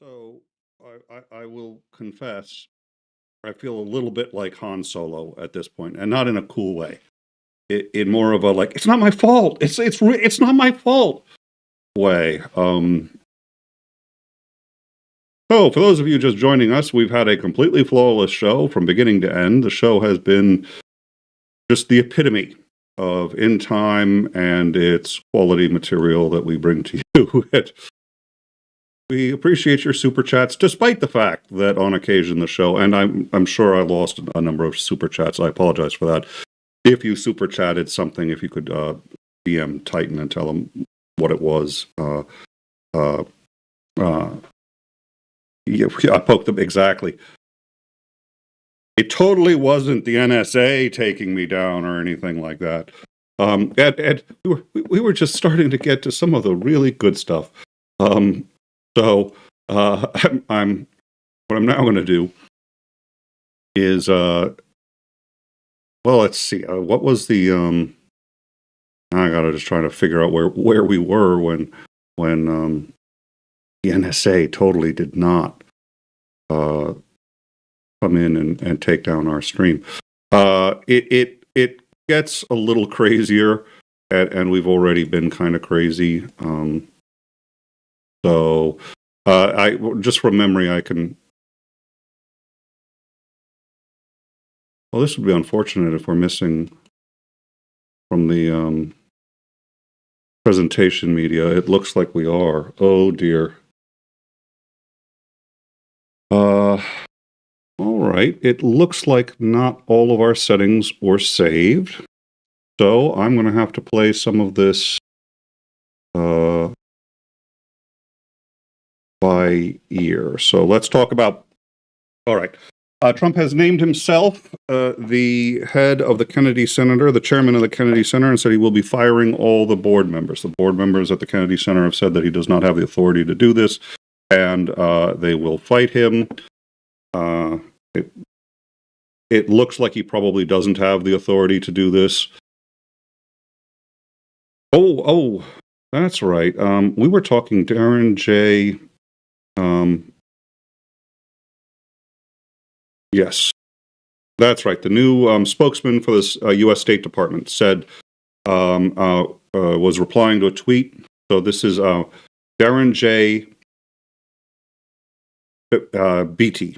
So I will confess, I feel a little bit like Han Solo at this point, and not in a cool way. In more of a like, it's not my fault. It's not my fault way. So for those of you just joining us, we've had a completely flawless show from beginning to end. The show has been just the epitome of in time and its quality material that we bring to you. We appreciate your super chats, despite the fact that on occasion the show, and I'm sure I lost a number of super chats. I apologize for that. If you super chatted something, if you could DM Titan and tell him what it was. Yeah, I poked them exactly. It totally wasn't the NSA taking me down or anything like that. And we were just starting to get to some of the really good stuff. So what I'm now going to do is well, let's see. What was the I gotta just try to figure out where we were when the NSA totally did not come in and take down our stream. It gets a little crazier, and we've already been kind of crazy. So I just from memory, I can. Well, this would be unfortunate if we're missing from the presentation media. It looks like we are. Oh dear. All right. It looks like not all of our settings were saved. So I'm going to have to play some of this by ear. So let's talk about. All right. Trump has named himself the head of the Kennedy Center, the chairman of the Kennedy Center, and said he will be firing all the board members. The board members at the Kennedy Center have said that he does not have the authority to do this, and they will fight him. It looks like he probably doesn't have the authority to do this. Oh, that's right. We were talking Darren J. Yes, that's right. The new spokesman for this U.S. State Department said, was replying to a tweet. So this is Darren J. Beatty.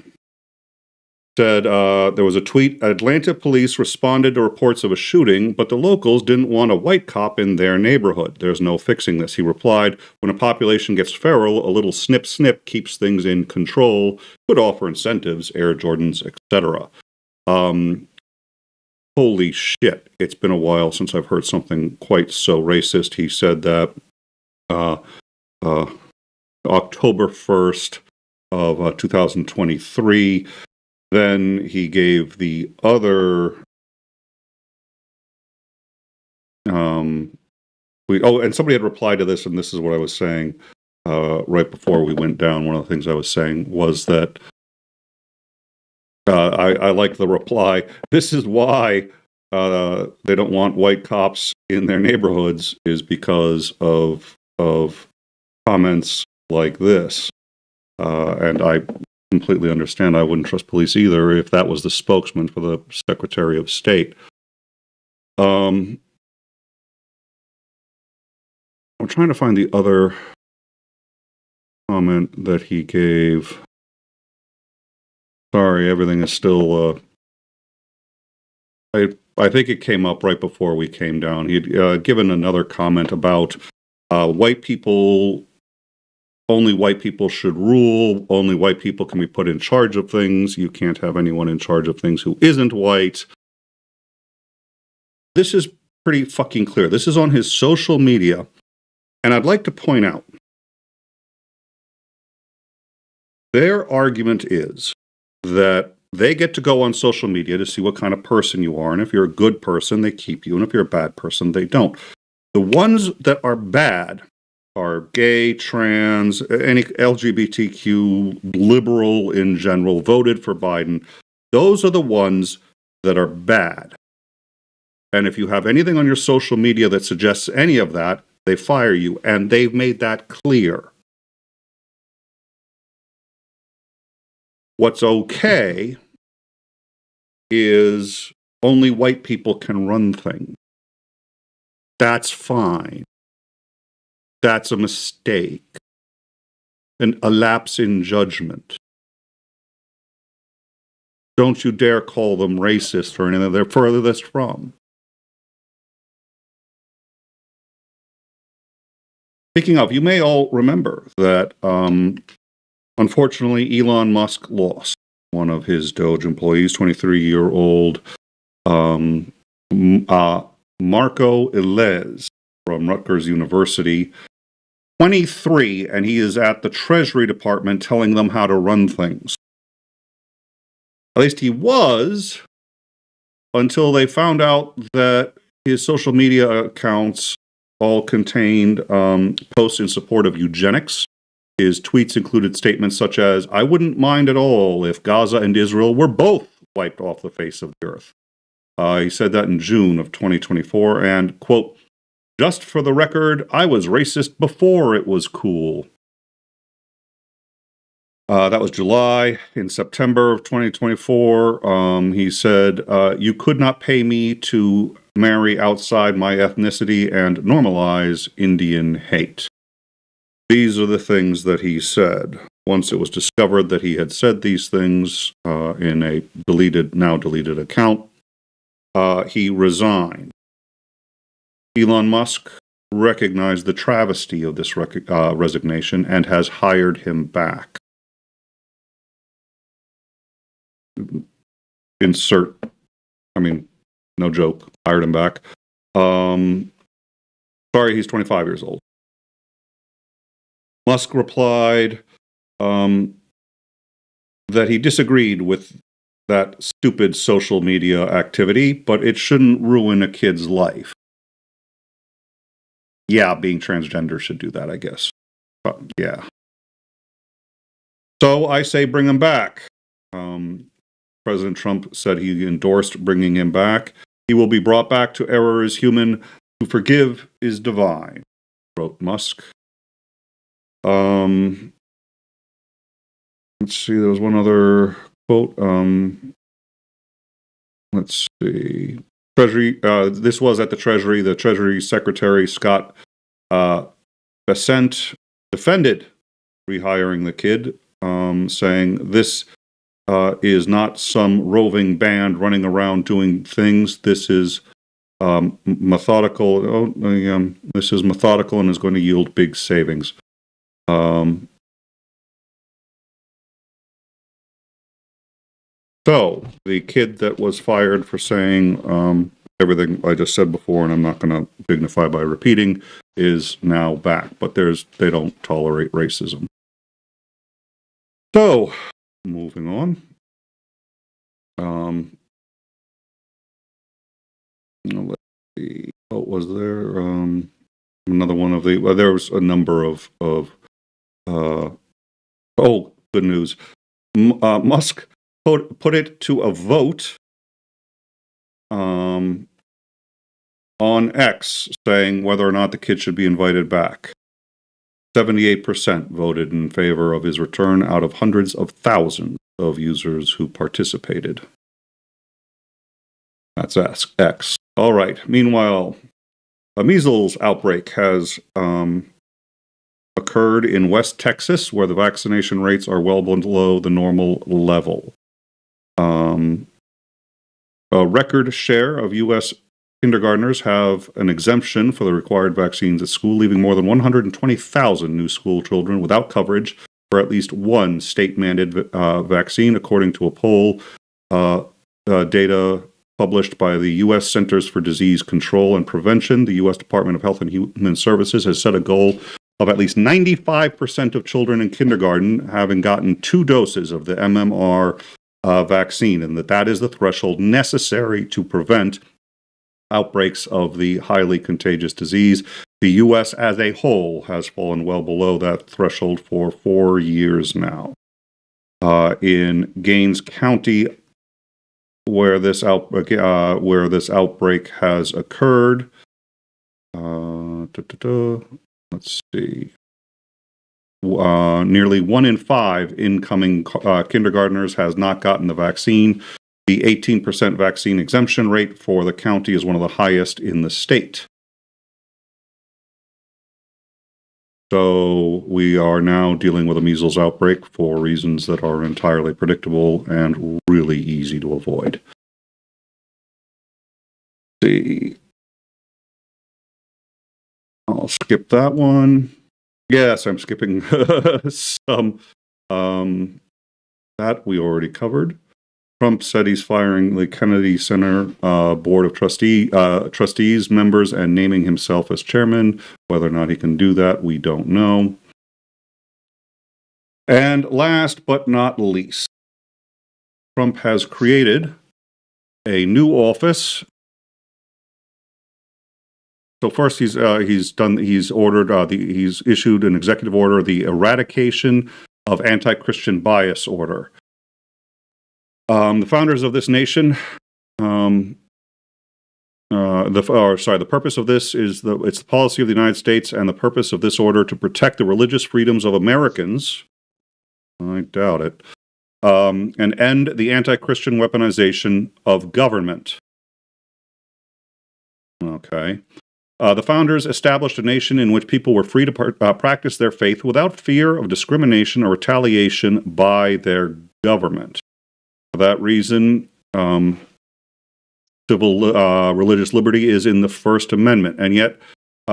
Said there was a tweet. Atlanta police responded to reports of a shooting, but the locals didn't want a white cop in their neighborhood. There's no fixing this. He replied, when a population gets feral, a little snip snip keeps things in control, could offer incentives, Air Jordans, etc. Holy shit. It's been a while since I've heard something quite so racist. He said that October 1st of 2023. Then he gave the other. And somebody had replied to this, and this is what I was saying right before we went down. One of the things I was saying was that I like the reply. This is why they don't want white cops in their neighborhoods, is because of comments like this, and I completely understand. I wouldn't trust police either if that was the spokesman for the Secretary of State. I'm trying to find the other comment that he gave. Sorry, everything is still. I think it came up right before we came down. He'd given another comment about white people. Only white people should rule. Only white people can be put in charge of things. You can't have anyone in charge of things who isn't white. This is pretty fucking clear. This is on his social media. And I'd like to point out, their argument is that they get to go on social media to see what kind of person you are. And if you're a good person, they keep you. And if you're a bad person, they don't. The ones that are bad are gay, trans, any LGBTQ, liberal in general, voted for Biden. Those are the ones that are bad. And if you have anything on your social media that suggests any of that, they fire you. And they've made that clear. What's okay is only white people can run things. That's fine. That's a mistake, a lapse in judgment. Don't you dare call them racist or anything they're furthest from. Speaking of, you may all remember that, unfortunately, Elon Musk lost one of his Doge employees, 23-year-old Marco 𝐒𝐨𝐿𝐻 from Rutgers University, 23, and he is at the Treasury Department telling them how to run things. At least he was, until they found out that his social media accounts all contained posts in support of eugenics. His tweets included statements such as, "I wouldn't mind at all if Gaza and Israel were both wiped off the face of the earth." He said that in June of 2024, and, quote, "Just for the record, I was racist before it was cool." That was July. In September of 2024, he said, "You could not pay me to marry outside my ethnicity and normalize Indian hate." These are the things that he said. Once it was discovered that he had said these things in a now deleted account, he resigned. Elon Musk recognized the travesty of this resignation and has hired him back. No joke, hired him back. Sorry, he's 25 years old. Musk replied that he disagreed with that stupid social media activity, but it shouldn't ruin a kid's life. Yeah, being transgender should do that, I guess. Yeah. So I say bring him back. President Trump said he endorsed bringing him back. "He will be brought back to error is human, to forgive is divine," wrote Musk. Let's see, there was one other quote. Let's see. Treasury, this was at the Treasury. The Treasury Secretary, Scott Bessent, defended rehiring the kid, saying this is not some roving band running around doing things. This is methodical. This is methodical and is going to yield big savings. So the kid that was fired for saying everything I just said before, and I'm not going to dignify by repeating, is now back. But they don't tolerate racism. So, moving on. Let's see. What was there? Another one of the. Well, there was a number of. Good news. Musk put it to a vote on X, saying whether or not the kid should be invited back. 78% voted in favor of his return out of hundreds of thousands of users who participated. That's X. All right. Meanwhile, a measles outbreak has occurred in West Texas, where the vaccination rates are well below the normal level. A record share of U.S. kindergartners have an exemption for the required vaccines at school, leaving more than 120,000 new school children without coverage for at least one state-mandated vaccine, according to a poll data published by the U.S. Centers for Disease Control and Prevention. The U.S. Department of Health and Human Services has set a goal of at least 95% of children in kindergarten having gotten 2 doses of the MMR vaccine, and that is the threshold necessary to prevent outbreaks of the highly contagious disease. The U.S. as a whole has fallen well below that threshold for 4 years now. In Gaines County, where this outbreak has occurred, let's see. nearly 1 in 5 incoming kindergartners has not gotten the vaccine. The 18% vaccine exemption rate for the county is one of the highest in the state. So we are now dealing with a measles outbreak for reasons that are entirely predictable and really easy to avoid. Let's see. I'll skip that one. Yes, I'm skipping some. That we already covered. Trump said he's firing the Kennedy Center Board of Trustees members and naming himself as chairman. Whether or not he can do that, we don't know. And last but not least, Trump has created a new office. So first, he's issued an executive order, the Eradication of Anti-Christian Bias Order. The founders of this nation, the purpose of this is it's the policy of the United States and the purpose of this order to protect the religious freedoms of Americans. I doubt it. And end the anti-Christian weaponization of government. Okay. The founders established a nation in which people were free to practice their faith without fear of discrimination or retaliation by their government. For that reason, civil religious liberty is in the First Amendment, and yet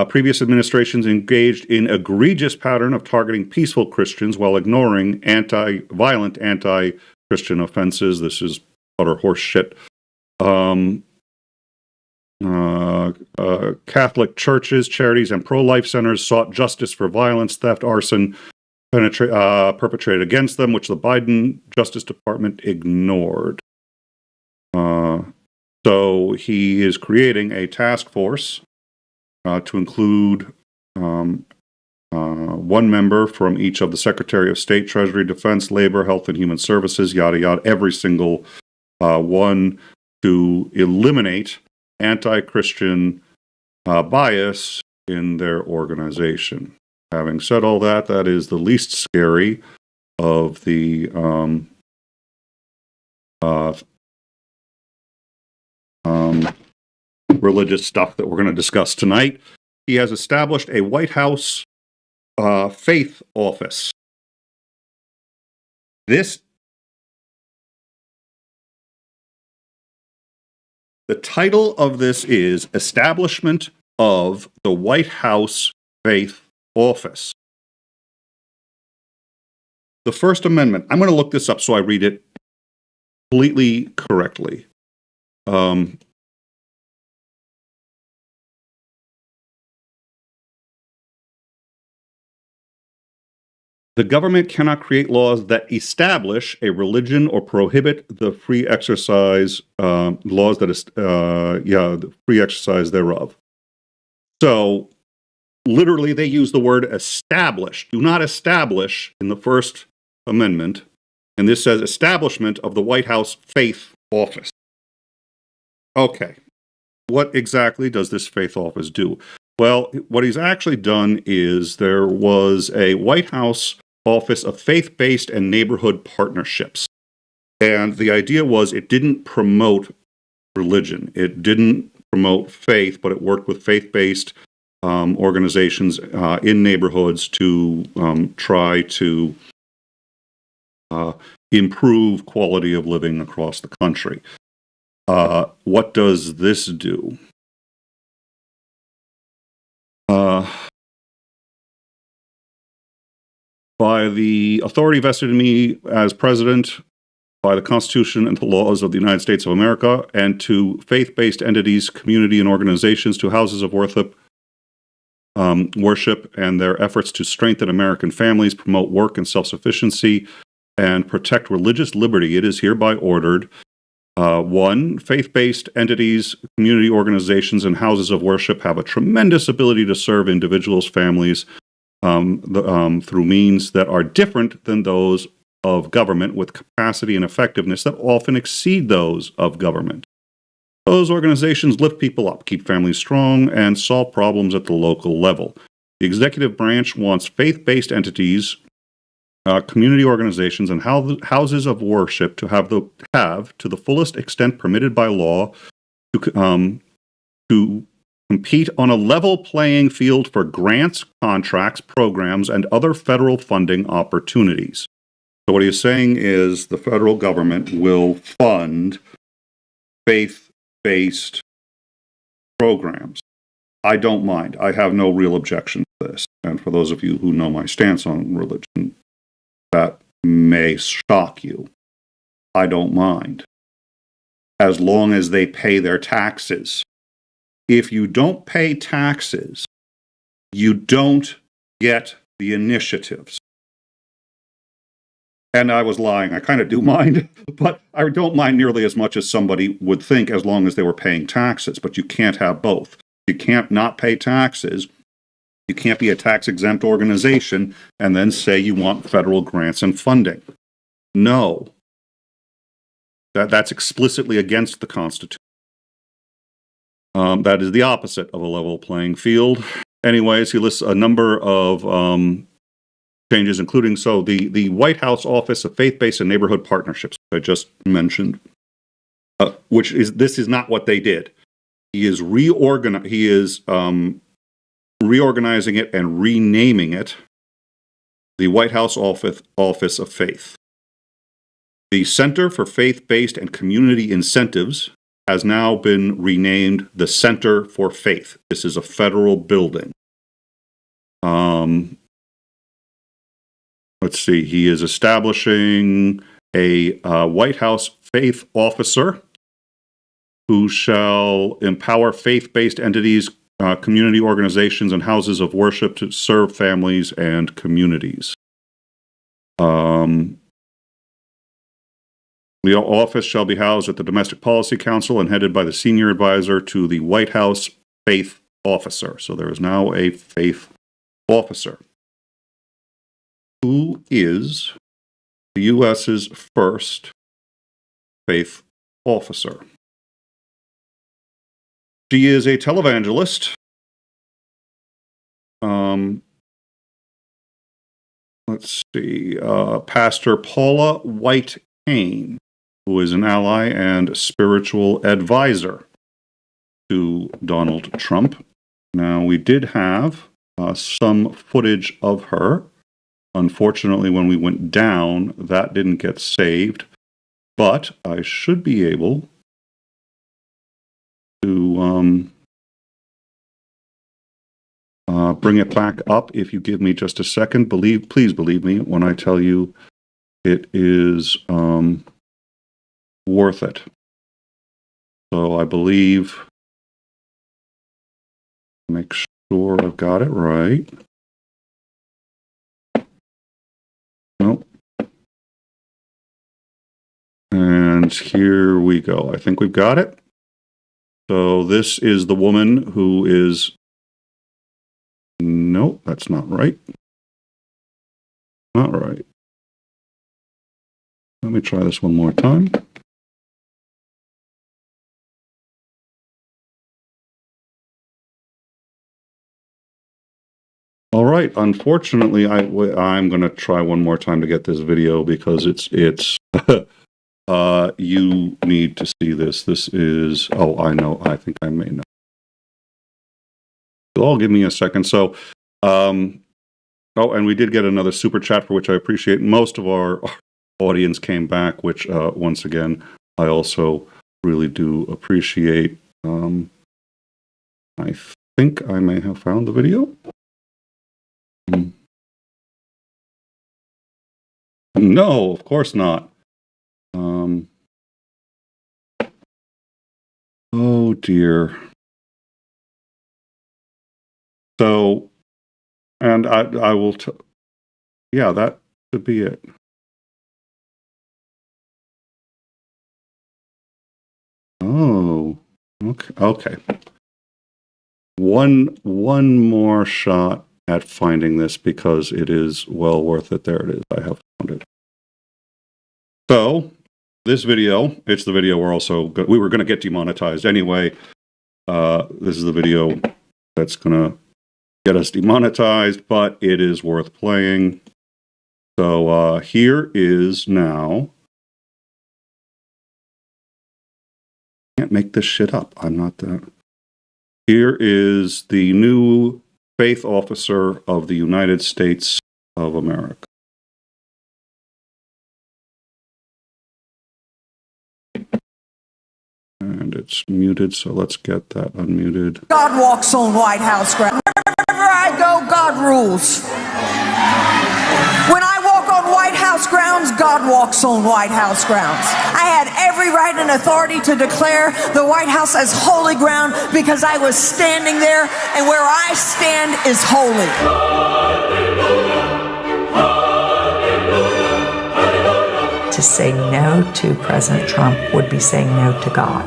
previous administrations engaged in egregious pattern of targeting peaceful Christians while ignoring violent anti-Christian offenses. This is utter horse shit. Catholic churches, charities, and pro-life centers sought justice for violence, theft, arson, perpetrated against them, which the Biden Justice Department ignored. So he is creating a task force to include one member from each of the Secretary of State, Treasury, Defense, Labor, Health and Human Services, yada yada, every single one, to eliminate anti-Christian bias in their organization. Having said all that, that is the least scary of the religious stuff that we're going to discuss tonight. He has established a White House faith office. The title of this is Establishment of the White House Faith Office. The First Amendment. I'm going to look this up so I read it completely correctly. The government cannot create laws that establish a religion or prohibit the free exercise the free exercise thereof. So, literally, they use the word establish. Do not establish in the First Amendment, and this says establishment of the White House Faith Office. Okay, what exactly does this faith office do? Well, what he's actually done is there was a White House Office of Faith-Based and Neighborhood Partnerships. And the idea was it didn't promote religion. It didn't promote faith, but it worked with faith-based organizations in neighborhoods to try to improve quality of living across the country. What does this do? By the authority vested in me as president, by the Constitution and the laws of the United States of America, and to faith-based entities, community, and organizations, to houses of worship, and their efforts to strengthen American families, promote work and self-sufficiency, and protect religious liberty, it is hereby ordered. 1, faith-based entities, community organizations, and houses of worship have a tremendous ability to serve individuals, families, through means that are different than those of government, with capacity and effectiveness that often exceed those of government. Those organizations lift people up, keep families strong, and solve problems at the local level. The executive branch wants faith-based entities, community organizations, and houses of worship to have, to the fullest extent permitted by law, to compete on a level playing field for grants, contracts, programs, and other federal funding opportunities. So what he's saying is the federal government will fund faith-based programs. I don't mind. I have no real objection to this. And for those of you who know my stance on religion, that may shock you. I don't mind, as long as they pay their taxes. If you don't pay taxes, you don't get the initiatives. And I was lying. I kind of do mind, but I don't mind nearly as much as somebody would think, as long as they were paying taxes. But you can't have both. You can't not pay taxes. You can't be a tax-exempt organization and then say you want federal grants and funding. No. That's explicitly against the Constitution. That is the opposite of a level playing field. Anyways, he lists a number of changes, including the White House Office of Faith-Based and Neighborhood Partnerships, which I just mentioned, this is not what they did. He is reorganizing it and renaming it the White House Office of Faith. The Center for Faith-Based and Community Incentives has now been renamed the Center for Faith. This is a federal building. Let's see. He is establishing a White House faith officer who shall empower faith-based entities, community organizations, and houses of worship to serve families and communities. The office shall be housed at the Domestic Policy Council and headed by the senior advisor to the White House faith officer. So there is now a faith officer. Who is the U.S.'s first faith officer? She is a televangelist. Let's see. Pastor Paula White Cain, who is an ally and spiritual advisor to Donald Trump. Now, we did have some footage of her. Unfortunately, when we went down, that didn't get saved. But I should be able to bring it back up if you give me just a second. Please believe me when I tell you it is worth it. So I believe, make sure I've got it right. Nope. And here we go. I think we've got it. So this is the woman who is, nope, that's not right. Not right. Let me try this one more time. All right. Unfortunately, I'm going to try one more time to get this video because it's you need to see this. This is, oh, I know. I think I may know. All give me a second. So, oh, and we did get another super chat, for which I appreciate. Most of our audience came back, which once again, I also really do appreciate. I think I may have found the video. No, of course not. Oh dear. So, and I will, yeah, that should be it. Oh, okay. One more shot at finding this because it is well worth it. There it is. I have found it. So, this video, it's the video we were going to get demonetized anyway. This is the video that's going to get us demonetized, but it is worth playing. So here is now. I can't make this shit up. I'm not that. Here is the new faith officer of the United States of America. And it's muted, so let's get that unmuted. God walks on White House grounds. Wherever I go, God rules. When I walk on White House grounds, God walks on White House grounds. I had every right and authority to declare the White House as holy ground because I was standing there, and where I stand is holy. To say no to President Trump would be saying no to God.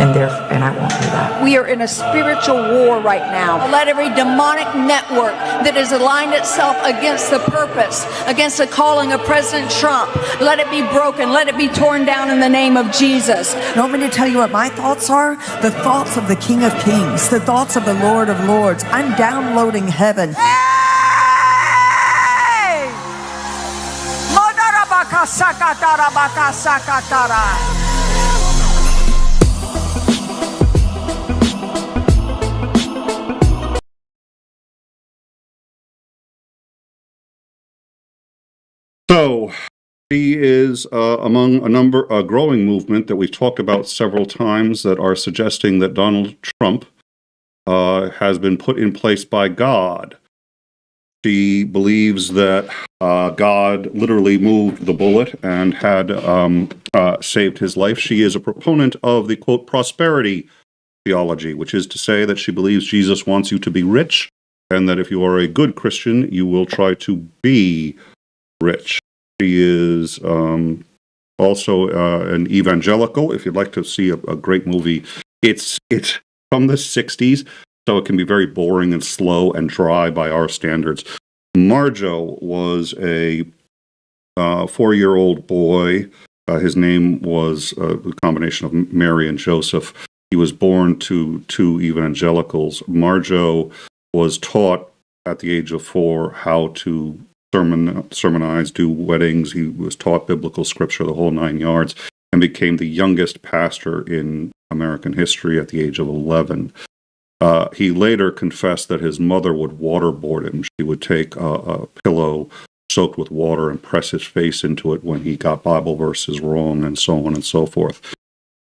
And I won't do that. We are in a spiritual war right now. Let every demonic network that has aligned itself against the purpose, against the calling of President Trump, let it be broken, let it be torn down in the name of Jesus. You want me to tell you what my thoughts are? The thoughts of the King of Kings, the thoughts of the Lord of Lords. I'm downloading heaven. Hey! So, he is among a growing movement that we've talked about several times that are suggesting that Donald Trump has been put in place by God. She believes that God literally moved the bullet and had saved his life. She is a proponent of the, quote, prosperity theology, which is to say that she believes Jesus wants you to be rich, and that if you are a good Christian, you will try to be rich. She is also an evangelical. If you'd like to see a great movie, it's from the 60s, so it can be very boring and slow and dry by our standards. Marjo was a 4-year-old boy. His name was a combination of Mary and Joseph. He was born to two evangelicals. Marjo was taught at the age of 4 how to sermonize, do weddings. He was taught biblical scripture, the whole 9 yards, and became the youngest pastor in American history at the age of 11. He later confessed that his mother would waterboard him. She would take a pillow soaked with water and press his face into it when he got Bible verses wrong, and so on and so forth.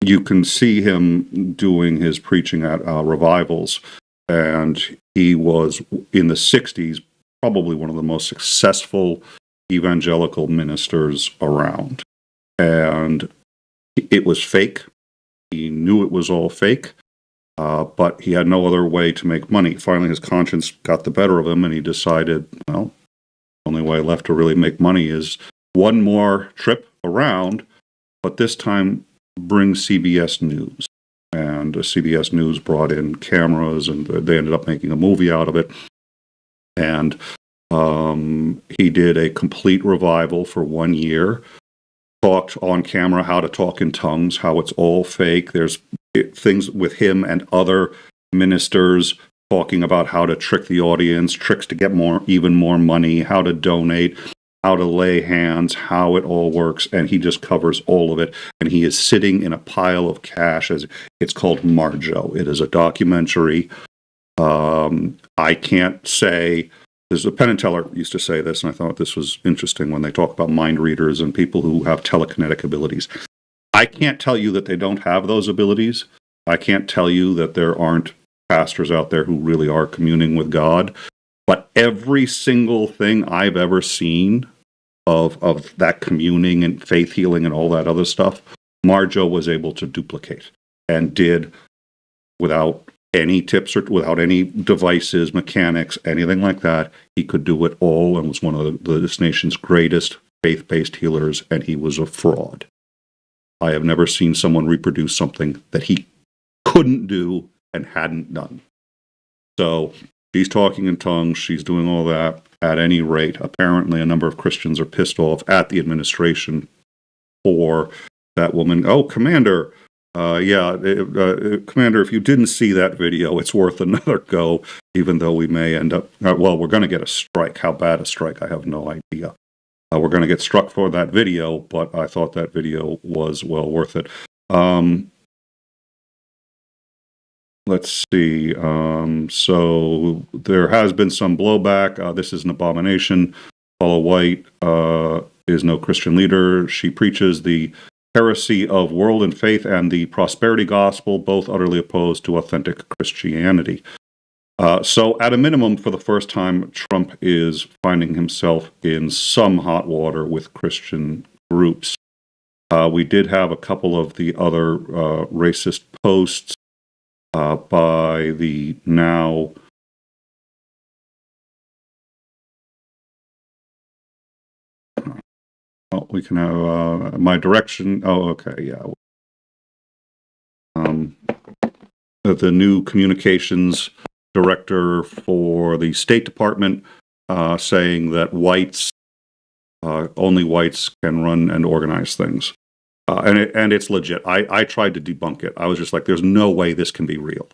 You can see him doing his preaching at revivals, and he was, in the 60s, probably one of the most successful evangelical ministers around. And it was fake. He knew it was all fake, but he had no other way to make money. Finally, his conscience got the better of him, and he decided, well, the only way left to really make money is one more trip around, but this time bring CBS News. And CBS News brought in cameras, and they ended up making a movie out of it. And he did a complete revival for 1 year, talked on camera how to talk in tongues, how it's all fake. There's things with him and other ministers talking about how to trick the audience, tricks to get even more money, how to donate, how to lay hands, how it all works, and he just covers all of it. And he is sitting in a pile of cash. As it's called Marjo. It is a documentary. I can't say. There's a Penn and Teller used to say this, and I thought this was interesting when they talk about mind readers and people who have telekinetic abilities. I can't tell you that they don't have those abilities. I can't tell you that there aren't pastors out there who really are communing with God. But every single thing I've ever seen of that communing and faith healing and all that other stuff, Marjo was able to duplicate and did without any tips or without any devices, mechanics, anything like that. He could do it all and was one of this nation's greatest faith-based healers, and he was a fraud. I have never seen someone reproduce something that he couldn't do and hadn't done. So she's talking in tongues, she's doing all that. At any rate, apparently a number of Christians are pissed off at the administration for that woman. Oh, Commander, Commander, if you didn't see that video, it's worth another go, even though we may end up, we're going to get a strike. How bad a strike, I have no idea. We're going to get struck for that video, but I thought that video was well worth it. Let's see. So there has been some blowback. This is an abomination. Paula White is no Christian leader. She preaches the heresy of world and faith and the prosperity gospel, both utterly opposed to authentic Christianity. So at a minimum, for the first time, Trump is finding himself in some hot water with Christian groups. We did have a couple of the other racist posts by the now we can have my direction. Oh, okay, yeah. The new communications director for the State Department saying that only whites can run and organize things. And it's legit. I tried to debunk it. I was just like, there's no way this can be real.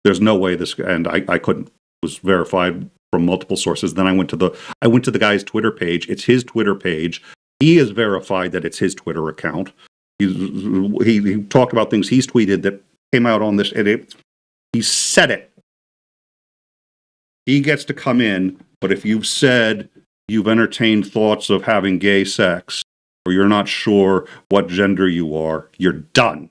There's no way this, and I couldn't. It was verified from multiple sources. Then I went to the guy's Twitter page. It's his Twitter page. He has verified that it's his Twitter account. He talked about things he's tweeted that came out on this, and he said it. He gets to come in, but if you've said you've entertained thoughts of having gay sex, or you're not sure what gender you are, you're done.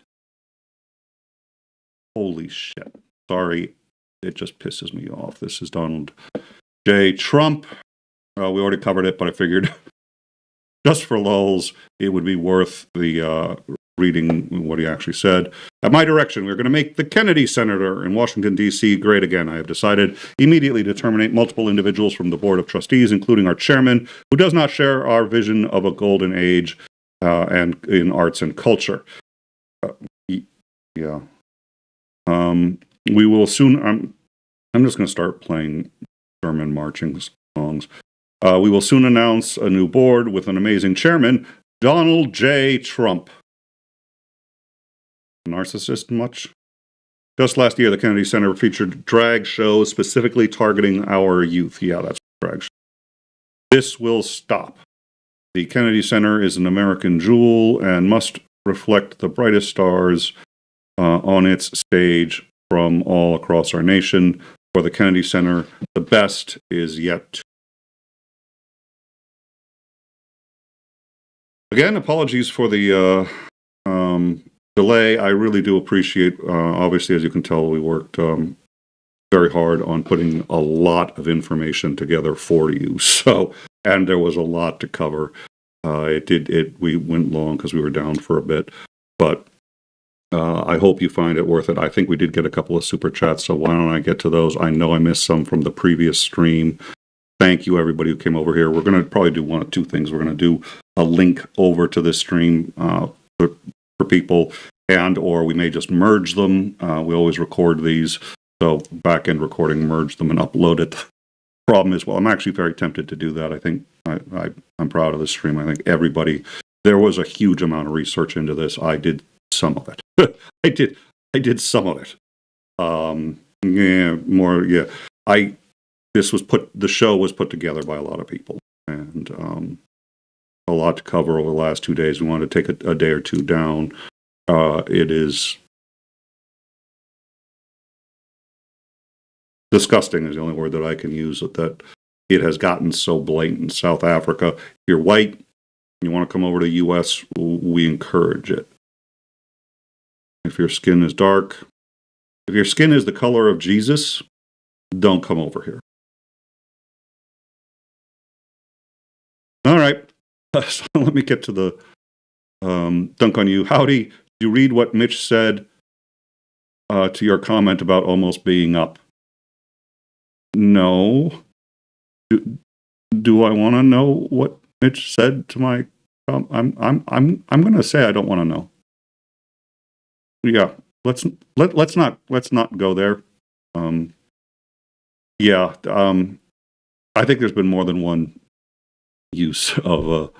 Holy shit. Sorry, it just pisses me off. This is Donald J. Trump. We already covered it, but I figured just for lulz, it would be worth the reading what he actually said. At my direction, we're going to make the Kennedy Center in Washington, D.C. great again. I have decided immediately to terminate multiple individuals from the Board of Trustees, including our chairman, who does not share our vision of a golden age and in arts and culture. Yeah. We will soon... I'm just going to start playing German marching songs. We will soon announce a new board with an amazing chairman, Donald J. Trump. Narcissist much? Just last year, the Kennedy Center featured drag shows specifically targeting our youth. Yeah, that's drag show. This will stop. The Kennedy Center is an American jewel and must reflect the brightest stars on its stage from all across our nation. For the Kennedy Center, the best is yet to. Again, apologies for the delay. I really do appreciate, obviously, as you can tell, we worked very hard on putting a lot of information together for you. So, and there was a lot to cover. We went long because we were down for a bit, but I hope you find it worth it. I think we did get a couple of super chats, so why don't I get to those? I know I missed some from the previous stream. Thank you, everybody who came over here. We're going to probably do one of two things. We're going to do a link over to this stream for people, and or we may just merge them. We always record these, so back-end recording, merge them and upload it. Problem is, well, I'm actually very tempted to do that. I think I'm proud of this stream. I think everybody, there was a huge amount of research into this. I did some of it. I did some of it. The show was put together by a lot of people, and a lot to cover over the last 2 days. We wanted to take a day or two down. It is disgusting is the only word that I can use, that it has gotten so blatant. South Africa, if you're white, you want to come over to the U.S., we encourage it. If your skin is dark, if your skin is the color of Jesus, don't come over here. All right, so let me get to the dunk on you. Howdy, did you read what Mitch said to your comment about almost being up? No. Do I want to know what Mitch said to my? I'm going to say I don't want to know. Yeah, let's not go there. I think there's been more than one use of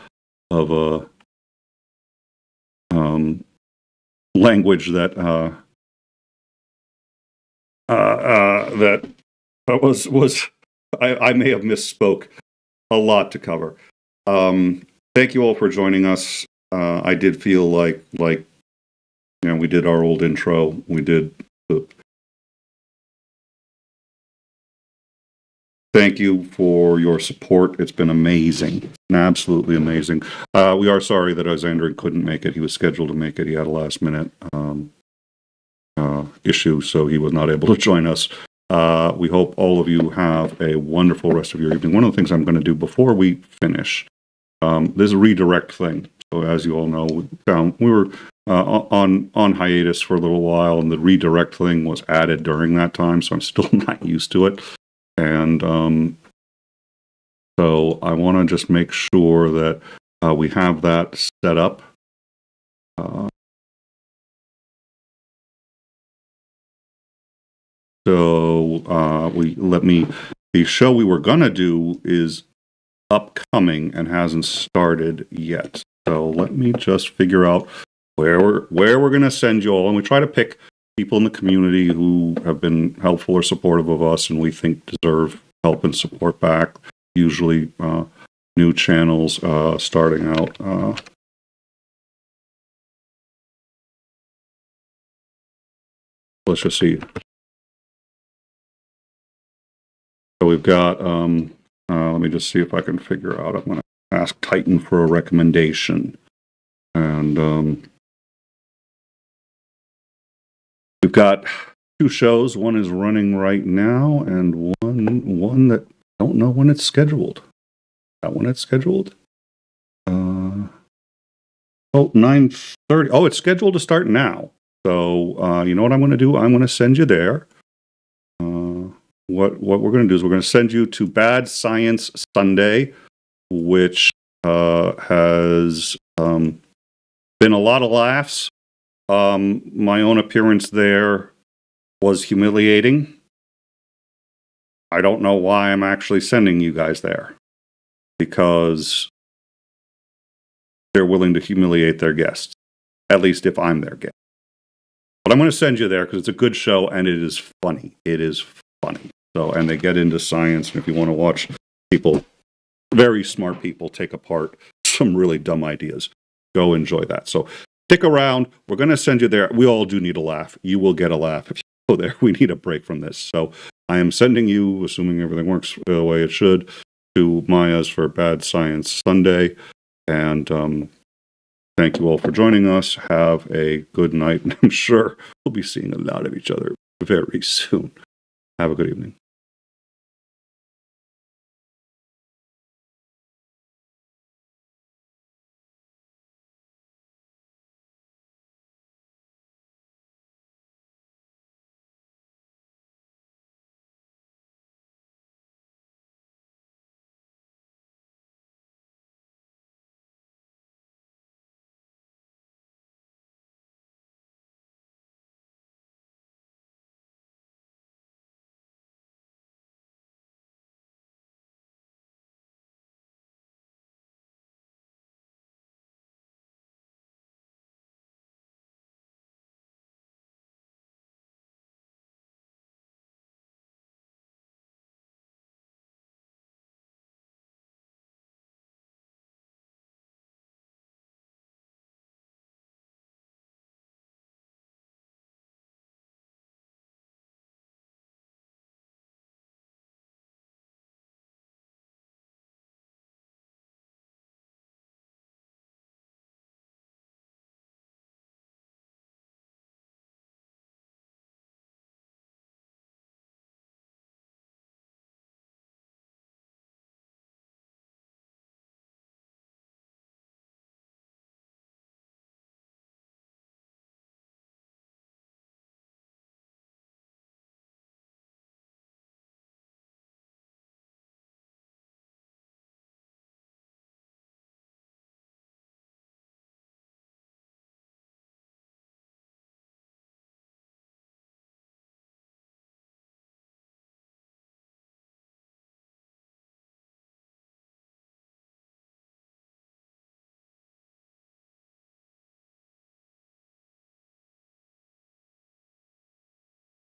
language that was I may have misspoke. A lot to cover. Thank you all for joining us. I did feel like we did our old intro. We did the. Thank you for your support. It's been amazing. Absolutely amazing. We are sorry that 𝐒𝐨𝐮𝐭𝐭𝐞𝐫 couldn't make it. He was scheduled to make it. He had a last minute issue, so he was not able to join us. We hope all of you have a wonderful rest of your evening. One of the things I'm going to do before we finish, there's a redirect thing. So as you all know, we were on hiatus for a little while, and the redirect thing was added during that time, so I'm still not used to it. And so I want to just make sure that we have that set up. The show we were gonna do is upcoming and hasn't started yet. So let me just figure out where we're gonna send you all, and we try to pick people in the community who have been helpful or supportive of us, and we think deserve help and support back. Usually, new channels starting out. Let's just see. So we've got, let me just see if I can figure out. I'm going to ask Titan for a recommendation. And we've got 2 shows. One is running right now, and one that I don't know when it's scheduled. That when it's scheduled? 9:30. Oh, it's scheduled to start now. So you know what I'm going to do? I'm going to send you there. What we're going to do is we're going to send you to Bad Science Sunday, which has been a lot of laughs. My own appearance there was humiliating. I don't know why I'm actually sending you guys there, because they're willing to humiliate their guests, at least if I'm their guest. But I'm going to send you there because it's a good show and it is funny. It is funny. So, and they get into science, and if you want to watch people, very smart people, take apart some really dumb ideas, go enjoy that. So stick around. We're going to send you there. We all do need a laugh. You will get a laugh if you go there. We need a break from this. So I am sending you, assuming everything works the way it should, to Maya's for Bad Science Sunday. And thank you all for joining us. Have a good night. And I'm sure we'll be seeing a lot of each other very soon. Have a good evening.